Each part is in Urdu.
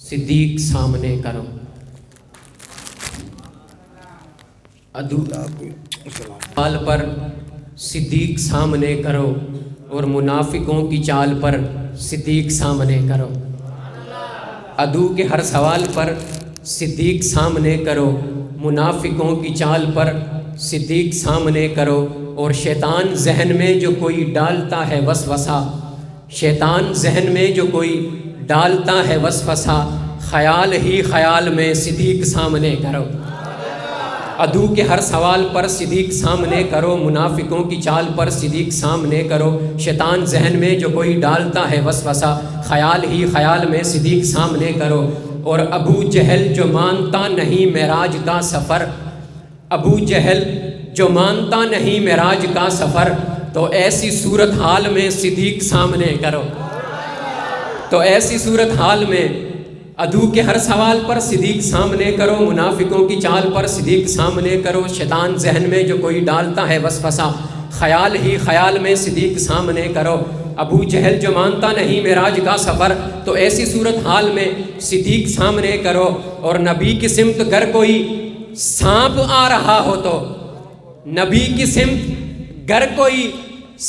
صدیق سامنے کرو، ادو چال پر صدیق سامنے کرو، اور منافقوں کی چال پر صدیق سامنے کرو۔ عدو کے ہر سوال پر صدیق سامنے کرو، منافقوں کی چال پر صدیق سامنے کرو، اور شیطان ذہن میں جو کوئی ڈالتا ہے وسوسہ، شیطان ذہن میں جو کوئی ڈالتا ہے وسوسہ، خیال ہی خیال میں صدیق سامنے کرو۔ عدو کے ہر سوال پر صدیق سامنے کرو، منافقوں کی چال پر صدیق سامنے کرو، شیطان ذہن میں جو کوئی ڈالتا ہے وسوسہ، خیال ہی خیال میں صدیق سامنے کرو۔ اور ابو جہل جو مانتا نہیں معراج کا سفر، ابو جہل جو مانتا نہیں معراج کا سفر، تو ایسی صورتحال میں صدیق سامنے کرو، تو ایسی صورتحال میں عدو کے ہر سوال پر صدیق سامنے کرو، منافقوں کی چال پر صدیق سامنے کرو، شیطان ذہن میں جو کوئی ڈالتا ہے وسوسہ، خیال ہی خیال میں صدیق سامنے کرو۔ ابو جہل جو مانتا نہیں معراج کا سفر، تو ایسی صورتحال میں صدیق سامنے کرو۔ اور نبی کی سمت گر کوئی سانپ آ رہا ہو تو، نبی کی سمت گر کوئی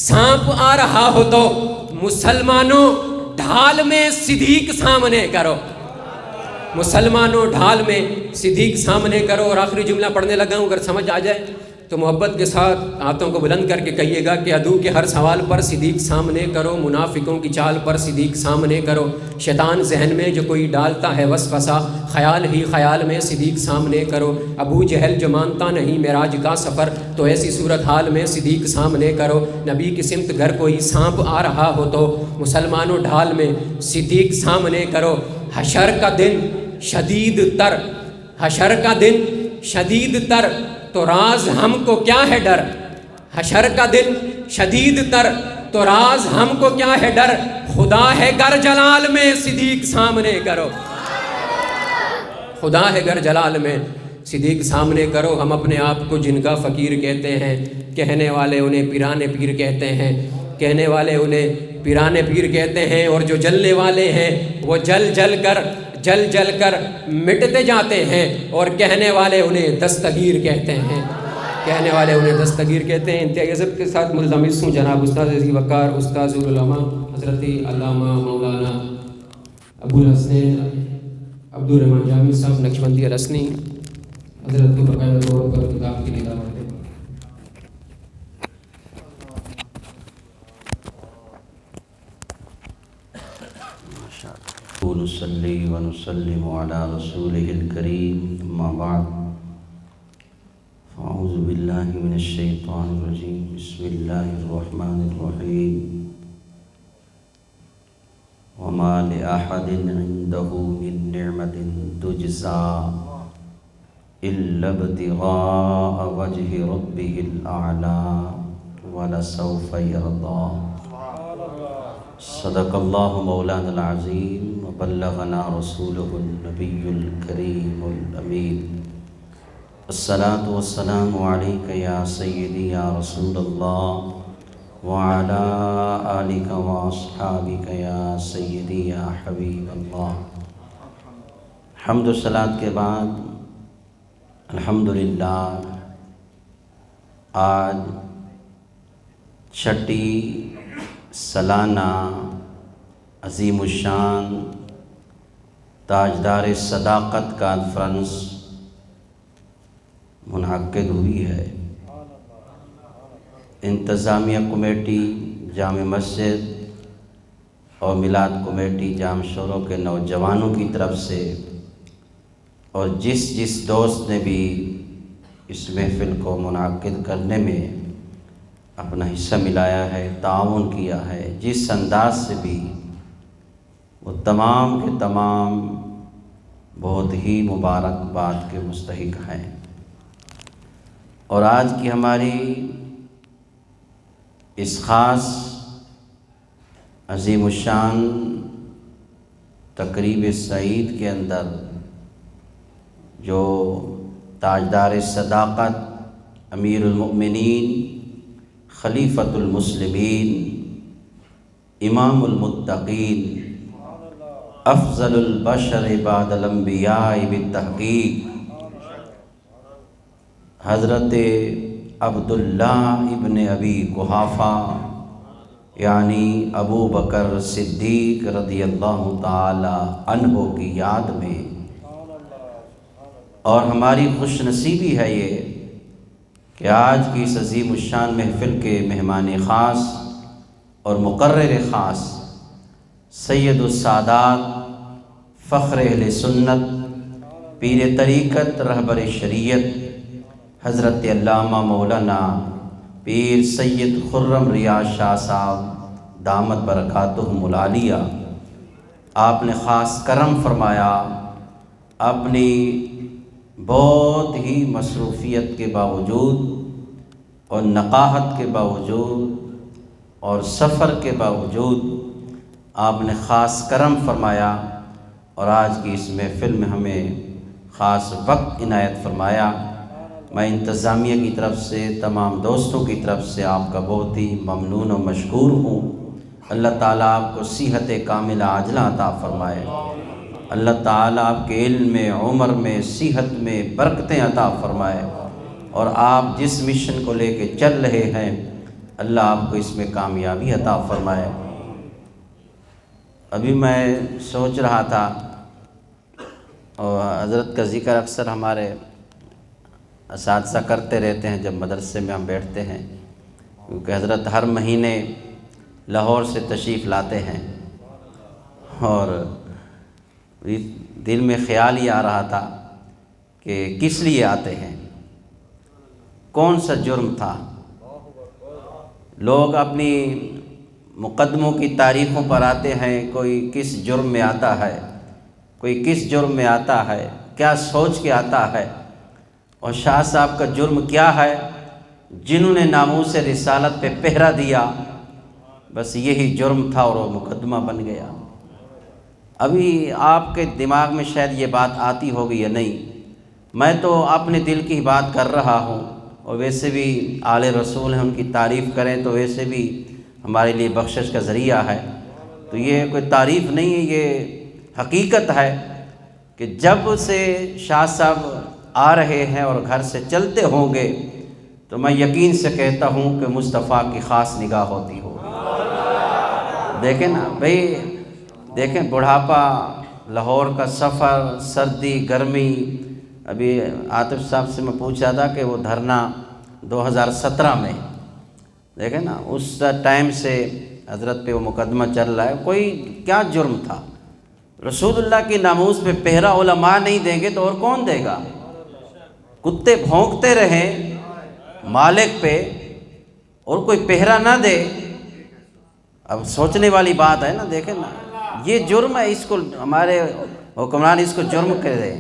سانپ آ رہا ہو تو، مسلمانوں ڈھال میں صدیق سامنے کرو، مسلمانوں ڈھال میں صدیق سامنے کرو۔ اور آخری جملہ پڑھنے لگا ہوں، اگر سمجھ آ جائے تو محبت کے ساتھ ہاتھوں کو بلند کر کے کہیے گا کہ عدو کے ہر سوال پر صدیق سامنے کرو، منافقوں کی چال پر صدیق سامنے کرو، شیطان ذہن میں جو کوئی ڈالتا ہے وسوسہ، خیال ہی خیال میں صدیق سامنے کرو۔ ابو جہل جو مانتا نہیں معراج کا سفر، تو ایسی صورتحال میں صدیق سامنے کرو۔ نبی کی سمت گھر کوئی سانپ آ رہا ہو تو، مسلمانوں ڈھال میں صدیق سامنے کرو۔ حشر کا دن شدید تر، حشر کا دن شدید تر، تو راز ہم کو کیا ہے ڈر، حشر کا دن شدید تر، تو راز ہم کو کیا ہے ڈر، خدا ہے گر جلال میں صدیق سامنے کرو، خدا ہے گر جلال میں صدیق سامنے کرو۔ ہم اپنے آپ کو جن کا فقیر کہتے ہیں، کہنے والے انہیں پیرانے پیر کہتے ہیں، کہنے والے انہیں پیرانے پیر کہتے ہیں، اور جو جلنے والے ہیں وہ جل جل کر مٹتے جاتے ہیں، اور کہنے والے انہیں دستگیر کہتے ہیں، کہنے والے انہیں دستگیر کہتے ہیں۔ انتہائی عزت کے ساتھ ملتمس ہوں جناب استاد عزیز وقار، استاد العلماء حضرت علامہ مولانا ابو الحسنین عبدالرحمن جامی صاحب نقشبندی الحسنی حضرت کو باقاعدہ طور پر کتاب کی نگاہ کرتے ہیں۔ نصلي ونسلم على رسوله الكريم أما بعد فأعوذ بالله من الشيطان الرجيم بسم الله الرحمن الرحيم وما لأحد عنده من نعمة تجزى إلا ابتغاء وجه ربه الأعلى ولسوف يرضى صدق اللہ مولانا العظیم وبلغنا رسوله النبی الکریم الامین۔ الصلاة والسلام علیک یا سیدی یا رسول اللہ وعلی آلک واصحابک یا سیدی یا حبیب اللہ۔ حمد و صلاۃ کے بعد الحمدللہ آج چھٹی سالانہ عظیم الشان تاجدار صداقت کانفرنس منعقد ہوئی ہے۔ انتظامیہ کمیٹی جامع مسجد اور میلاد کمیٹی جامع شوروں کے نوجوانوں کی طرف سے، اور جس دوست نے بھی اس محفل کو منعقد کرنے میں اپنا حصہ ملایا ہے، تعاون کیا ہے، جس انداز سے بھی، وہ تمام کے تمام بہت ہی مبارکباد کے مستحق ہیں۔ اور آج کی ہماری اس خاص عظیم الشان تقریب سعید کے اندر جو تاجدار صداقت امیر المؤمنین خلیفۃ المسلمین امام المتقین افضل البشر بعد الانبیاء بالتحقیق حضرت عبداللہ ابن ابی قحافہ یعنی ابو بکر صدیق رضی اللہ تعالی عنہ کی یاد میں، اور ہماری خوش نصیبی ہے یہ کہ آج کی اس عظیم الشان محفل کے مہمان خاص اور مقرر خاص سید السادات فخر اہل سنت پیر طریقت رہبر شریعت حضرت علامہ مولانا پیر سید خرم ریاض شاہ صاحب دامت برکاتہم العالیہ، آپ نے خاص کرم فرمایا اپنی بہت ہی مصروفیت کے باوجود اور نقاہت کے باوجود اور سفر کے باوجود آپ نے خاص کرم فرمایا اور آج کی اس محفل میں ہمیں خاص وقت عنایت فرمایا۔ میں انتظامیہ کی طرف سے تمام دوستوں کی طرف سے آپ کا بہت ہی ممنون و مشکور ہوں۔ اللہ تعالیٰ آپ کو صحت کاملہ عاجلہ عطا فرمائے، اللہ تعالیٰ آپ کے علم میں، عمر میں، صحت میں برکتیں عطا فرمائے، اور آپ جس مشن کو لے کے چل رہے ہیں اللہ آپ کو اس میں کامیابی عطا فرمائے۔ ابھی میں سوچ رہا تھا، اور حضرت کا ذکر اکثر ہمارے اساتذہ کرتے رہتے ہیں جب مدرسے میں ہم بیٹھتے ہیں، کیونکہ حضرت ہر مہینے لاہور سے تشریف لاتے ہیں، اور دل میں خیال ہی آ رہا تھا کہ کس لیے آتے ہیں، کون سا جرم تھا۔ لوگ اپنی مقدموں کی تاریخوں پر آتے ہیں، کوئی کس جرم میں آتا ہے، کوئی کس جرم میں آتا ہے، کیا سوچ کے آتا ہے، اور شاہ صاحب کا جرم کیا ہے؟ جنہوں نے ناموس رسالت پہ پہرا دیا، بس یہی جرم تھا اور وہ مقدمہ بن گیا۔ ابھی آپ کے دماغ میں شاید یہ بات آتی ہوگی یا نہیں، میں تو اپنے دل کی بات کر رہا ہوں، اور ویسے بھی آل رسول ہیں، ان کی تعریف کریں تو ویسے بھی ہمارے لیے بخشش کا ذریعہ ہے۔ تو یہ کوئی تعریف نہیں ہے، یہ حقیقت ہے کہ جب سے شاہ صاحب آ رہے ہیں اور گھر سے چلتے ہوں گے تو میں یقین سے کہتا ہوں کہ مصطفیٰ کی خاص نگاہ ہوتی ہو۔ دیکھیں نا بھئی، دیکھیں بڑھاپا، لاہور کا سفر، سردی گرمی۔ ابھی عاطف صاحب سے میں پوچھ رہا تھا کہ وہ دھرنا 2017 میں، دیکھیں نا اس ٹائم سے حضرت پہ وہ مقدمہ چل رہا ہے۔ کوئی کیا جرم تھا؟ رسول اللہ کی ناموس پہ پہرا علماء نہیں دیں گے تو اور کون دے گا؟ کتے بھونکتے رہیں مالک پہ اور کوئی پہرا نہ دے، اب سوچنے والی بات ہے نا۔ دیکھیں نا یہ جرم ہے، اس کو ہمارے حکمران اس کو جرم کر دے۔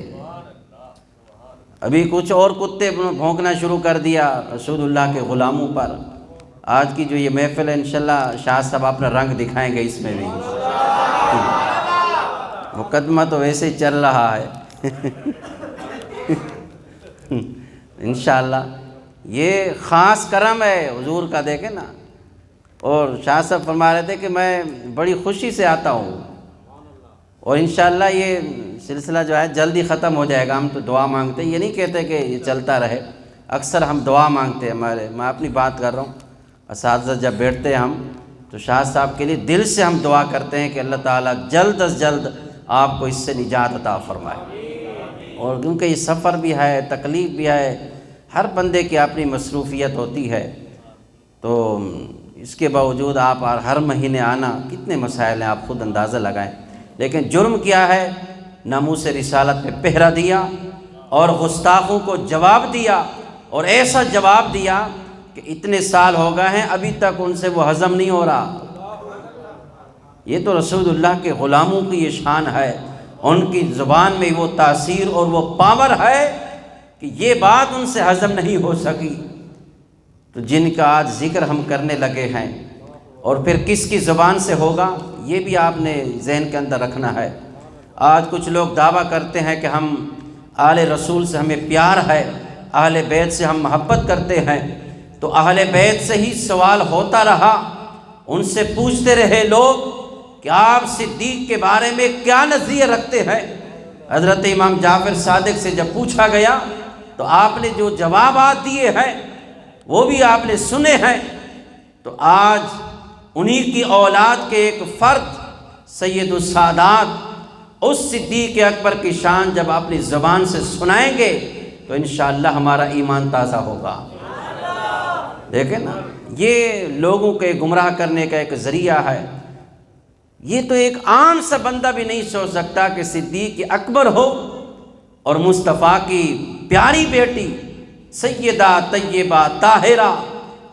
ابھی کچھ اور کتے بھونکنا شروع کر دیا رسول اللہ کے غلاموں پر۔ آج کی جو یہ محفل ہے انشاءاللہ شاہ صاحب اپنا رنگ دکھائیں گے اس میں بھی۔ مقدمہ تو ویسے ہی چل رہا ہے انشاءاللہ۔ یہ خاص کرم ہے حضور کا، دیکھیں نا۔ اور شاہ صاحب فرما رہے تھے کہ میں بڑی خوشی سے آتا ہوں، اور انشاءاللہ یہ سلسلہ جو ہے جلدی ختم ہو جائے گا۔ ہم تو دعا مانگتے ہیں، یہ نہیں کہتے کہ یہ چلتا رہے، اکثر ہم دعا مانگتے ہیں۔ میں اپنی بات کر رہا ہوں، اساتذہ جب بیٹھتے ہیں ہم تو شاہ صاحب کے لیے دل سے ہم دعا کرتے ہیں کہ اللہ تعالیٰ جلد از جلد آپ کو اس سے نجات عطا فرمائے۔ اور کیونکہ یہ سفر بھی ہے، تکلیف بھی ہے، ہر بندے کی اپنی مصروفیت ہوتی ہے، تو اس کے باوجود آپ ہر مہینے آنا، کتنے مسائل ہیں آپ خود اندازہ لگائیں۔ لیکن جرم کیا ہے؟ ناموس رسالت پہ پہرا دیا اور گستاخوں کو جواب دیا، اور ایسا جواب دیا کہ اتنے سال ہو گئے ہیں ابھی تک ان سے وہ ہضم نہیں ہو رہا۔ یہ تو رسول اللہ کے غلاموں کی یہ شان ہے، ان کی زبان میں وہ تاثیر اور وہ پاور ہے کہ یہ بات ان سے ہضم نہیں ہو سکی۔ تو جن کا آج ذکر ہم کرنے لگے ہیں، اور پھر کس کی زبان سے ہوگا یہ بھی آپ نے ذہن کے اندر رکھنا ہے۔ آج کچھ لوگ دعویٰ کرتے ہیں کہ ہم آل رسول سے ہمیں پیار ہے، اہل بیت سے ہم محبت کرتے ہیں، تو اہل بیت سے ہی سوال ہوتا رہا، ان سے پوچھتے رہے لوگ کہ آپ صدیق کے بارے میں کیا نظریہ رکھتے ہیں۔ حضرت امام جعفر صادق سے جب پوچھا گیا تو آپ نے جو جوابات دیے ہیں وہ بھی آپ نے سنے ہیں۔ تو آج انہی کی اولاد کے ایک فرد سید السادات اس صدیق اکبر کی شان جب اپنی زبان سے سنائیں گے تو انشاءاللہ ہمارا ایمان تازہ ہوگا۔ دیکھیں نا، یہ لوگوں کے گمراہ کرنے کا ایک ذریعہ ہے۔ یہ تو ایک عام سا بندہ بھی نہیں سوچ سکتا کہ صدیق اکبر ہو اور مصطفیٰ کی پیاری بیٹی سیدہ طیبہ طاہرہ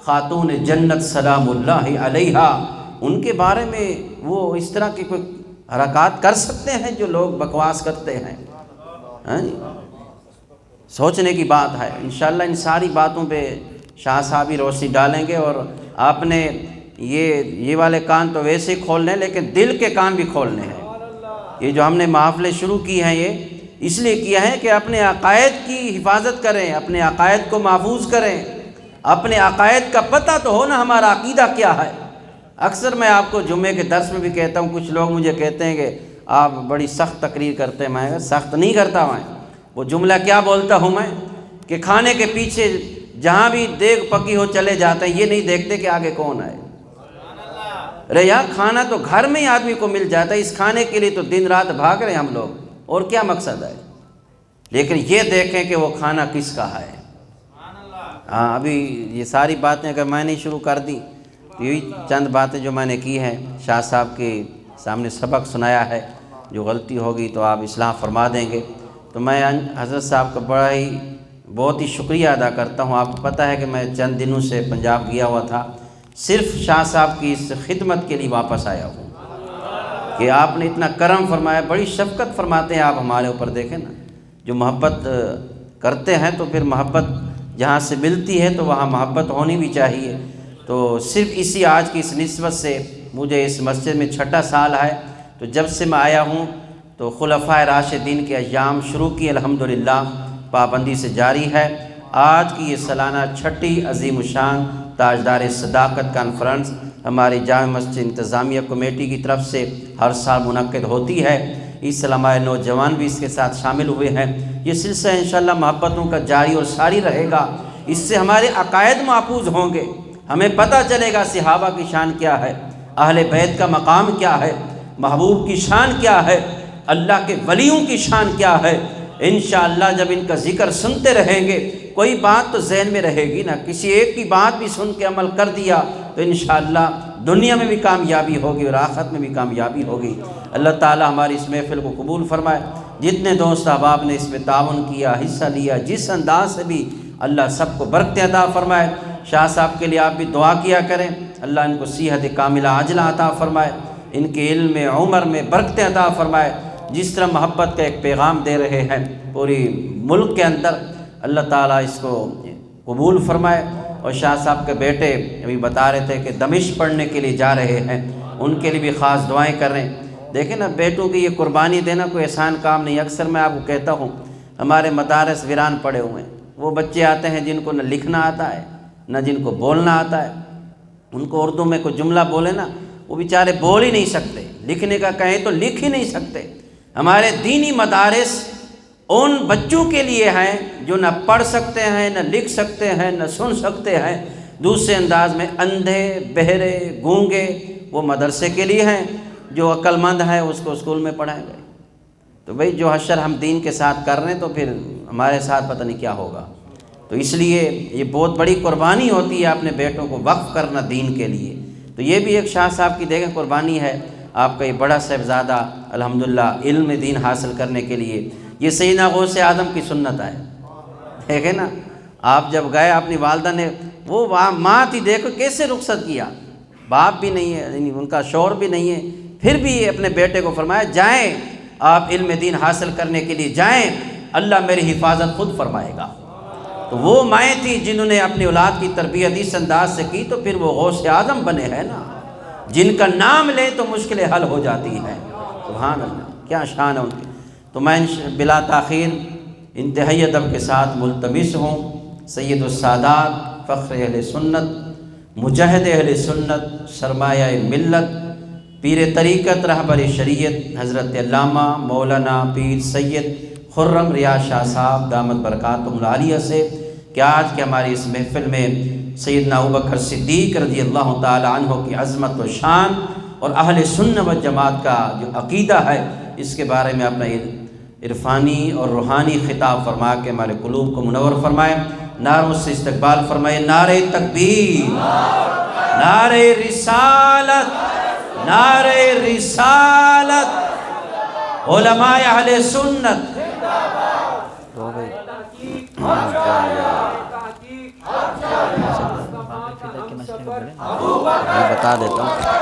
خاتون جنت سلام اللہ علیہا، ان کے بارے میں وہ اس طرح کی کوئی حرکات کر سکتے ہیں جو لوگ بکواس کرتے ہیں؟ سوچنے کی بات ہے۔ انشاءاللہ ان ساری باتوں پہ شاہ صاحب ہی روشنی ڈالیں گے، اور آپ نے یہ والے کان تو ویسے ہی کھولنے ہیں، لیکن دل کے کان بھی کھولنے ہیں۔ یہ جو ہم نے محافلیں شروع کی ہیں یہ اس لیے کیا ہے کہ اپنے عقائد کی حفاظت کریں، اپنے عقائد کو محفوظ کریں۔ اپنے عقائد کا پتہ تو ہو نا ہمارا عقیدہ کیا ہے۔ اکثر میں آپ کو جمعے کے درس میں بھی کہتا ہوں، کچھ لوگ مجھے کہتے ہیں کہ آپ بڑی سخت تقریر کرتے ہیں۔ میں سخت نہیں کرتا، میں وہ جملہ کیا بولتا ہوں میں کہ کھانے کے پیچھے جہاں بھی دیگ پکی ہو چلے جاتے ہیں، یہ نہیں دیکھتے کہ آگے کون آئے۔ ارے یار، کھانا تو گھر میں ہی آدمی کو مل جاتا ہے، اس کھانے کے لیے تو دن رات بھاگ رہے ہیں ہم لوگ، اور کیا مقصد ہے؟ لیکن یہ دیکھیں کہ وہ کھانا کس کا ہے۔ ہاں، ابھی یہ ساری باتیں اگر میں نے شروع کر دی تو یہی چند باتیں جو میں نے کی ہیں، شاہ صاحب کے سامنے سبق سنایا ہے، جو غلطی ہوگی تو آپ اصلاح فرما دیں گے۔ تو میں حضرت صاحب کا بہت ہی شکریہ ادا کرتا ہوں۔ آپ کو پتہ ہے کہ میں چند دنوں سے پنجاب گیا ہوا تھا، صرف شاہ صاحب کی اس خدمت کے لیے واپس آیا ہوں کہ آپ نے اتنا کرم فرمایا، بڑی شفقت فرماتے ہیں آپ ہمارے اوپر۔ دیکھیں نا، جو محبت کرتے ہیں تو پھر محبت جہاں سے ملتی ہے تو وہاں محبت ہونی بھی چاہیے۔ تو صرف اسی آج کی اس نسبت سے مجھے اس مسجد میں 6واں سال ہے، تو جب سے میں آیا ہوں تو خلفائے راشدین کے ایام شروع کی الحمدللہ پابندی سے جاری ہے۔ آج کی یہ سالانہ 6ٹی عظیم الشان تاجدار صداقت کانفرنس ہماری جامع مسجد انتظامیہ کمیٹی کی طرف سے ہر سال منعقد ہوتی ہے۔ اس سال ہمارے نوجوان بھی اس کے ساتھ شامل ہوئے ہیں۔ یہ سلسلہ انشاءاللہ محبتوں کا جاری اور ساری رہے گا۔ اس سے ہمارے عقائد محفوظ ہوں گے، ہمیں پتہ چلے گا صحابہ کی شان کیا ہے، اہل بیت کا مقام کیا ہے، محبوب کی شان کیا ہے، اللہ کے ولیوں کی شان کیا ہے۔ انشاءاللہ جب ان کا ذکر سنتے رہیں گے، کوئی بات تو ذہن میں رہے گی نا، کسی ایک کی بات بھی سن کے عمل کر دیا تو انشاءاللہ دنیا میں بھی کامیابی ہوگی اور آخرت میں بھی کامیابی ہوگی۔ اللہ تعالی ہماری اس محفل کو قبول فرمائے۔ جتنے دوست احباب نے اس میں تعاون کیا، حصہ لیا، جس انداز سے بھی، اللہ سب کو برکت عطا فرمائے۔ شاہ صاحب کے لیے آپ بھی دعا کیا کریں، اللہ ان کو صحت کاملہ عاجلہ عطا فرمائے، ان کے علم میں، عمر میں برکت عطا فرمائے۔ جس طرح محبت کا ایک پیغام دے رہے ہیں پوری ملک کے اندر، اللہ تعالیٰ اس کو قبول فرمائے۔ اور شاہ صاحب کے بیٹے ابھی بتا رہے تھے کہ دمشق پڑھنے کے لیے جا رہے ہیں، ان کے لیے بھی خاص دعائیں کر رہے ہیں۔ دیکھیں نا، بیٹوں کی یہ قربانی دینا کوئی آسان کام نہیں۔ اکثر میں آپ کو کہتا ہوں، ہمارے مدارس ویران پڑے ہوئے ہیں، وہ بچے آتے ہیں جن کو نہ لکھنا آتا ہے نہ جن کو بولنا آتا ہے۔ ان کو اردو میں کوئی جملہ بولے نا، وہ بیچارے بول ہی نہیں سکتے، لکھنے کا کہیں تو لکھ ہی نہیں سکتے۔ ہمارے دینی مدارس ان بچوں کے لیے ہیں جو نہ پڑھ سکتے ہیں، نہ لکھ سکتے ہیں، نہ سن سکتے ہیں۔ دوسرے انداز میں اندھے، بہرے، گونگے وہ مدرسے کے لیے ہیں، جو عقل مند ہے اس کو اسکول میں پڑھائیں گے۔ تو بھئی جو حشر ہم دین کے ساتھ کر رہے ہیں تو پھر ہمارے ساتھ پتہ نہیں کیا ہوگا۔ تو اس لیے یہ بہت بڑی قربانی ہوتی ہے اپنے بیٹوں کو وقف کرنا دین کے لیے۔ تو یہ بھی ایک شاہ صاحب کی دیکھیں قربانی ہے۔ آپ کا یہ بڑا صاحبزادہ الحمدللہ علم دین حاصل کرنے کے لیے، یہ سیدنا غوث اعظم کی سنت ہے۔ دیکھیں نا، آپ جب گئے اپنی والدہ نے، وہ ماں تھی، دیکھو کیسے رخصت کیا، باپ بھی نہیں ہے، ان کا شوہر بھی نہیں ہے، پھر بھی اپنے بیٹے کو فرمایا جائیں آپ علم دین حاصل کرنے کے لیے جائیں، اللہ میری حفاظت خود فرمائے گا۔ تو وہ مائیں تھیں جنہوں نے اپنی اولاد کی تربیت اس انداز سے کی، تو پھر وہ غوث اعظم بنے ہیں نا، جن کا نام لیں تو مشکلیں حل ہو جاتی ہیں۔ سبحان اللہ، کیا شان ہے ان کی۔ تو میں بلا تاخیر انتہائی ادب کے ساتھ ملتمس ہوں سید السادات، فخر اہل سنت، مجاہد اہل سنت، سرمایہ ملت، پیر طریقت رہبر شریعت حضرت علامہ مولانا پیر سید خرم ریاض شاہ صاحب دامت برکاتہم العالیہ سے کہ آج کے ہماری اس محفل میں سیدنا ابوبکر صدیق رضی اللہ تعالی عنہ کی عظمت و شان اور اہل سنت و جماعت کا جو عقیدہ ہے اس کے بارے میں اپنا عرفانی اور روحانی خطاب فرما کے ہمارے قلوب کو منور فرمائے. نعروں سے استقبال فرمائے. نعرہ تکبیر، نعرہ رسالت، نعرہ رسالت، علماء اہل سنت. بتا دیتا ہوں